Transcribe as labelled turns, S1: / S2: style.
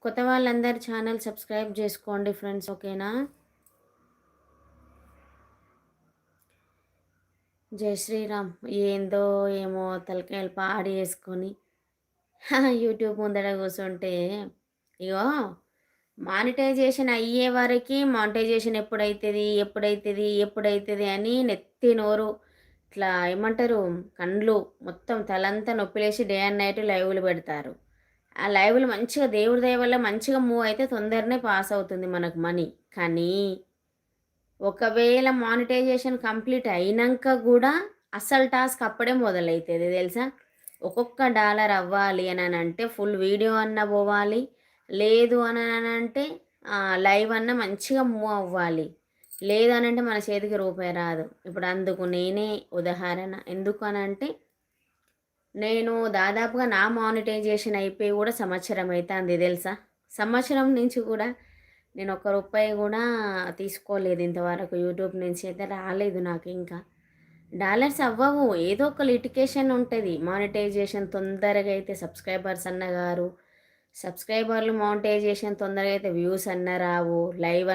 S1: కొత్త వాళ్ళందరూ channel subscribe చేసుకోండి ఫ్రెండ్స్. ఓకేనా? జై శ్రీరామ్. ఏందో ఏమో తలకాయలు పాడు చేసుకొని యూట్యూబ్ ముందర కూర్చుంటే ఇగో మానిటైజేషన్ అయ్యే వరకు మానిటైజేషన్ ఎప్పుడైతుంది అని నెత్తి నోరు ఇట్లా ఏమంటారు, కండ్లు మొత్తం తలంతా నొప్పిలేసి డే అండ్ నైట్ లైవ్లు పెడతారు. ఆ లైవ్లు మంచిగా దేవుడి దయ వల్ల మంచిగా మూవ్ అయితే తొందరనే పాస్ అవుతుంది మనకు మనీ. కానీ ఒకవేళ మానిటైజేషన్ కంప్లీట్ అయినాక కూడా అసలు టాస్క్ అప్పుడే మొదలవుతుంది తెలుసా. ఒక్కొక్క డాలర్ అవ్వాలి అని అంటే ఫుల్ వీడియో అన్న పోవాలి, లేదు అని అంటే లైవ్ అన్న మంచిగా మూవ్ అవ్వాలి, లేదు అని అంటే మన చేతికి రూపాయి రాదు. ఇప్పుడు అందుకు నేనే ఉదాహరణ. ఎందుకు అని అంటే నేను దాదాపుగా నా మానిటైజేషన్ అయిపోయి కూడా సంవత్సరం అవుతుంది తెలుసా. సంవత్సరం నుంచి కూడా నేను ఒక్క రూపాయి కూడా తీసుకోలేదు ఇంతవరకు. యూట్యూబ్ నుంచి అయితే రాలేదు నాకు. ఇంకా డాలర్స్ అవ్వవు, ఏదో ఒక లిటికేషన్ ఉంటుంది. మానిటైజేషన్ తొందరగా అయితే సబ్స్క్రైబర్స్ అన్నగారు, సబ్స్క్రైబర్లు మానిటైజేషన్ తొందరగా అయితే వ్యూస్ అన్న రావు, లైవ్